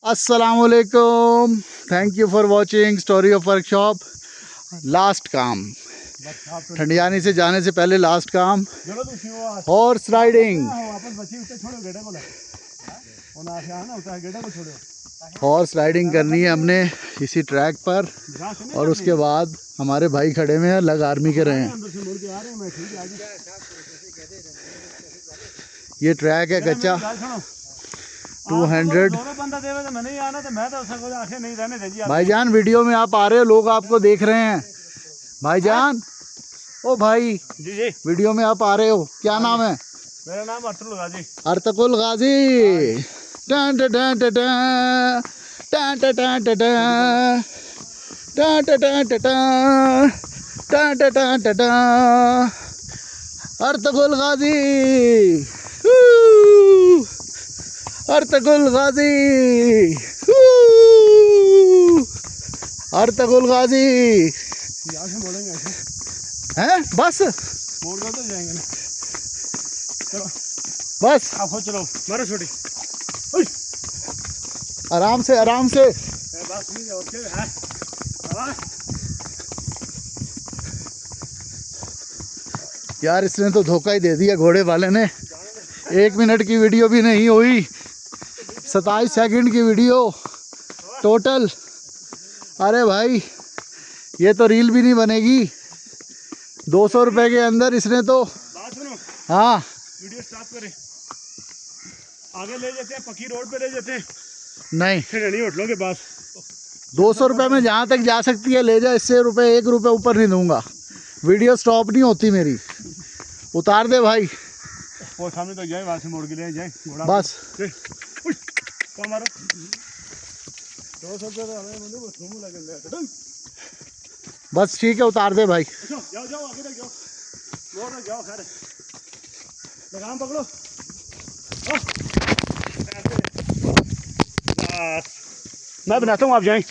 अस्सलामुअलैकुम, thank you for watching story of workshop. Last काम, ठंडियानी से जाने से पहले लास्ट काम, हॉर्स राइडिंग। हॉर्स राइडिंग करनी है हमने इसी ट्रैक पर, और उसके बाद हमारे भाई खड़े हुए हैं, अलग आर्मी के रहे हैं। ये ट्रैक है कच्चा 200। भाईजान वीडियो में आप आ रहे हो, लोग आपको देख रहे हैं भाईजान। ओ भाई जी जी, वीडियो में आप आ रहे हो, क्या नाम है? मेरा नाम अर्तुल गाजी। Ertugrul Ghazi. टन टन टन टन टन टन टन टन टन टन टन। Ertugrul Ghazi, Ertugrul Ghazi, Ertugrul Ghazi. यहाँ से मोड़ेंगे ऐसे हैं? बस मोड़ कर तो जाएंगे ना। चलो बस आप हो, चलो मारो छोटी। आराम से आराम से। बात नहीं और क्या है। यार इसने तो धोखा ही दे दिया घोड़े वाले ने। 1 मिनट की वीडियो भी नहीं हुई, 27 सेकंड की वीडियो टोटल। अरे भाई ये तो रील भी नहीं बनेगी। 200 रुपए के अंदर इसने तो। बात सुनो, हाँ वीडियो स्टॉप करें, आगे ले जाते हैं, पक्की रोड पे ले जाते हैं, नहीं, फिर नहीं होटलों के पास। 200 रुपए में जहाँ तक जा सकती है ले जा, इससे रुपए 1 रुपए ऊपर नहीं दूंगा। वीडियो स्टॉप नहीं होती मेरी। उतार दे भाई। वो सामने तो जाए, वहाँ से मोड़ के ले जाए घोड़ा। बस तो हमारा 200 रुपये बस ठीक है, उतार दे भाई। जाओ जाओ आगे तक जाओ, मोड़ तक जाओ। खैर लगाम पकड़ो। मैं बनाता हूँ, आप जाएं।